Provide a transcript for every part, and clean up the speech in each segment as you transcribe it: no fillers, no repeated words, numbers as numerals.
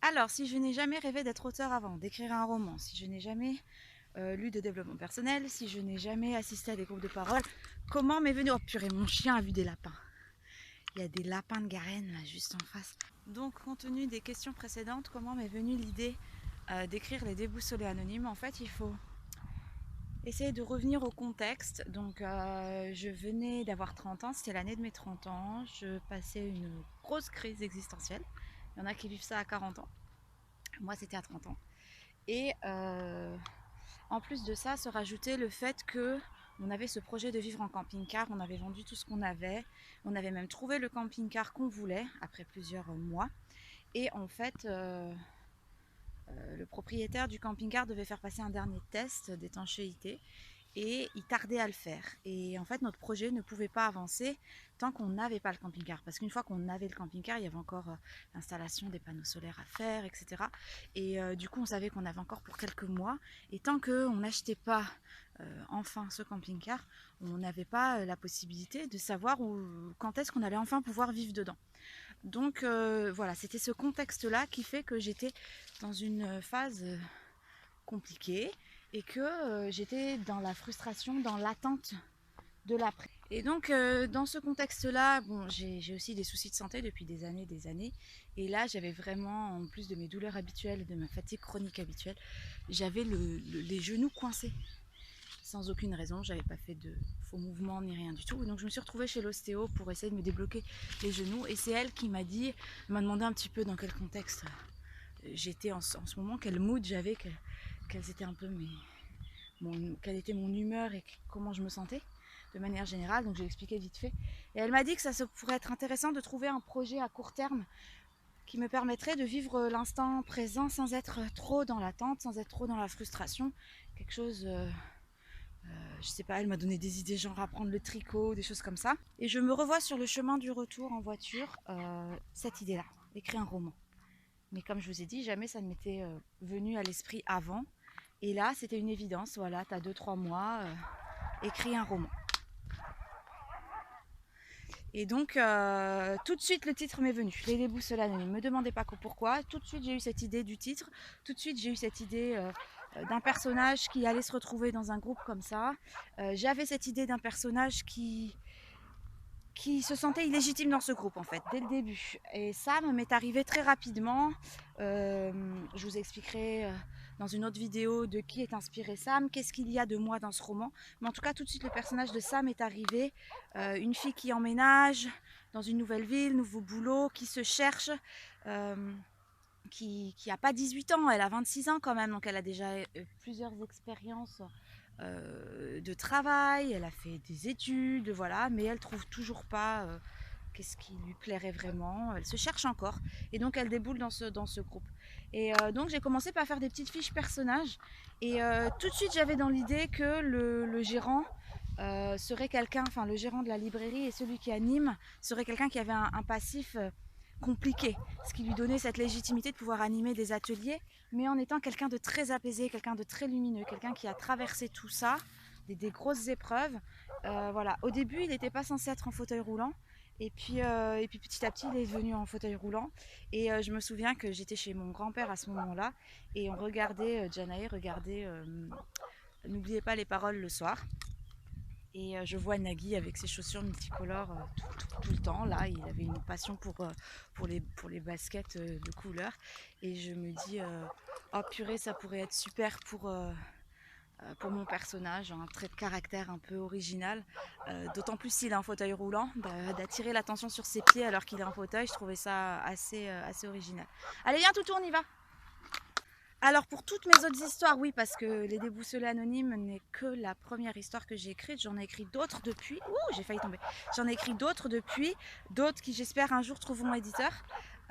Alors, si je n'ai jamais rêvé d'être auteur avant, d'écrire un roman, si je n'ai jamais lu de développement personnel, si je n'ai jamais assisté à des groupes de parole, comment m'est venu... Oh purée, mon chien a vu des lapins. Il y a des lapins de Garenne là juste en face. Donc, compte tenu des questions précédentes, comment m'est venue l'idée d'écrire Les Déboussolés Anonymes? En fait, il faut essayer de revenir au contexte. Donc, je venais d'avoir 30 ans, c'était l'année de mes 30 ans. Je passais une grosse crise existentielle. Il y en a qui vivent ça à 40 ans. Moi, c'était à 30 ans. Et en plus de ça, se rajoutait le fait que on avait ce projet de vivre en camping-car, on avait vendu tout ce qu'on avait, on avait même trouvé le camping-car qu'on voulait après plusieurs mois. Et en fait, le propriétaire du camping-car devait faire passer un dernier test d'étanchéité et il tardait à le faire. Et en fait, notre projet ne pouvait pas avancer tant qu'on n'avait pas le camping-car. Parce qu'une fois qu'on avait le camping-car, il y avait encore l'installation des panneaux solaires à faire, etc. Et du coup, on savait qu'on avait encore pour quelques mois. Et tant qu'on n'achetait pas enfin ce camping-car, on n'avait pas la possibilité de savoir quand est-ce qu'on allait enfin pouvoir vivre dedans. Donc voilà, c'était ce contexte-là qui fait que j'étais dans une phase compliquée et que j'étais dans la frustration, dans l'attente de l'après. Et donc dans ce contexte-là, bon, j'ai aussi des soucis de santé depuis des années. Et là, j'avais vraiment, en plus de mes douleurs habituelles, de ma fatigue chronique habituelle, j'avais les genoux coincés. Sans aucune raison, j'avais pas fait de faux mouvements ni rien du tout. Donc je me suis retrouvée chez l'ostéo pour essayer de me débloquer les genoux. Et c'est elle qui m'a dit, m'a demandé un petit peu dans quel contexte j'étais en ce moment, quel mood j'avais, quelles étaient un peu quelle était mon humeur et comment je me sentais de manière générale. Donc j'ai expliqué vite fait. Et elle m'a dit que ça pourrait être intéressant de trouver un projet à court terme qui me permettrait de vivre l'instant présent sans être trop dans l'attente, sans être trop dans la frustration. Quelque chose, je sais pas, elle m'a donné des idées genre apprendre le tricot, des choses comme ça. Et je me revois sur le chemin du retour en voiture, cette idée-là, écrire un roman. Mais comme je vous ai dit, jamais ça ne m'était venu à l'esprit avant. Et là, c'était une évidence. Voilà, tu as 2-3 mois, écris un roman. Et donc, tout de suite, le titre m'est venu. Les déboussolés anonymes. Ne me demandez pas pourquoi. Tout de suite, j'ai eu cette idée du titre. Tout de suite, j'ai eu cette idée d'un personnage qui allait se retrouver dans un groupe comme ça. J'avais cette idée d'un personnage qui se sentait illégitime dans ce groupe en fait, dès le début. Et ça m'est arrivé très rapidement. Je vous expliquerai dans une autre vidéo de qui est inspiré Sam, qu'est-ce qu'il y a de moi dans ce roman. Mais en tout cas, tout de suite, le personnage de Sam est arrivé. Une fille qui emménage dans une nouvelle ville, nouveau boulot, qui se cherche, qui n'a pas 18 ans, elle a 26 ans quand même, donc elle a déjà plusieurs expériences de travail, elle a fait des études, voilà, mais elle trouve toujours pas qu'est-ce qui lui plairait vraiment. Elle se cherche encore et donc elle déboule dans ce groupe. Et donc j'ai commencé par faire des petites fiches personnages et tout de suite j'avais dans l'idée que le gérant serait quelqu'un, enfin le gérant de la librairie et celui qui anime serait quelqu'un qui avait un passif compliqué, ce qui lui donnait cette légitimité de pouvoir animer des ateliers, mais en étant quelqu'un de très apaisé, quelqu'un de très lumineux, quelqu'un qui a traversé tout ça, des grosses épreuves. Voilà. Au début, il n'était pas censé être en fauteuil roulant, et puis petit à petit, il est devenu en fauteuil roulant. Et je me souviens que j'étais chez mon grand-père à ce moment-là, et on regardait, Janae regardait N'oubliez pas les paroles le soir. Et je vois Nagui avec ses chaussures multicolores tout le temps. Là, il avait une passion pour les baskets de couleurs. Et je me dis, oh purée, ça pourrait être super pour mon personnage, un trait de caractère un peu original. D'autant plus s'il a un fauteuil roulant, d'attirer l'attention sur ses pieds alors qu'il est en fauteuil. Je trouvais ça assez original. Allez, viens, Toutou, on y va! Alors pour toutes mes autres histoires, oui, parce que Les Déboussolés Anonymes n'est que la première histoire que j'ai écrite. J'en ai écrit d'autres depuis. Ouh, j'ai failli tomber. J'en ai écrit d'autres depuis, d'autres qui j'espère un jour trouveront éditeur.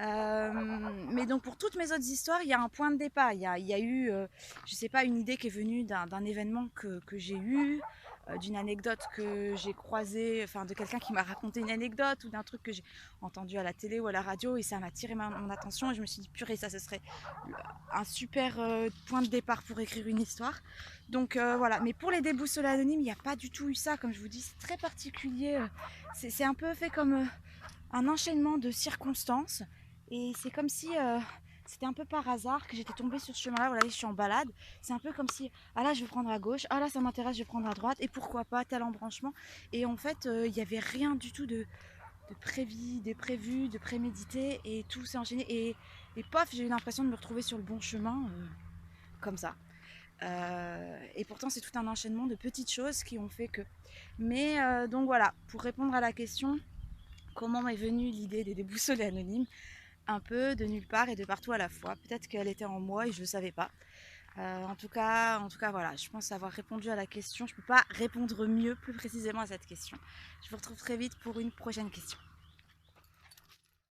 Mais donc pour toutes mes autres histoires, il y a un point de départ. Il y a eu, je sais pas, une idée qui est venue d'un événement que j'ai eu, d'une anecdote que j'ai croisée, enfin de quelqu'un qui m'a raconté une anecdote ou d'un truc que j'ai entendu à la télé ou à la radio et ça m'a tiré mon attention et je me suis dit purée, ça ce serait un super point de départ pour écrire une histoire. Donc voilà, mais pour Les Déboussolés Anonymes, il n'y a pas du tout eu ça, comme je vous dis, c'est très particulier. C'est un peu fait comme un enchaînement de circonstances et c'est comme si c'était un peu par hasard que j'étais tombée sur ce chemin-là. Voilà, je suis en balade. C'est un peu comme si, ah là, je vais prendre à gauche, ah là, ça m'intéresse, je vais prendre à droite, et pourquoi pas tel embranchement. Et en fait, il n'y avait rien du tout de prévu, de prémédité, et tout s'est enchaîné. Et pof, j'ai eu l'impression de me retrouver sur le bon chemin, comme ça. Et pourtant, c'est tout un enchaînement de petites choses qui ont fait que. Mais donc voilà, pour répondre à la question, comment m'est venue l'idée des déboussolés anonymes? Un peu de nulle part et de partout à la fois. Peut-être qu'elle était en moi et je ne le savais pas. En tout cas, voilà, je pense avoir répondu à la question. Je ne peux pas répondre mieux, plus précisément à cette question. Je vous retrouve très vite pour une prochaine question.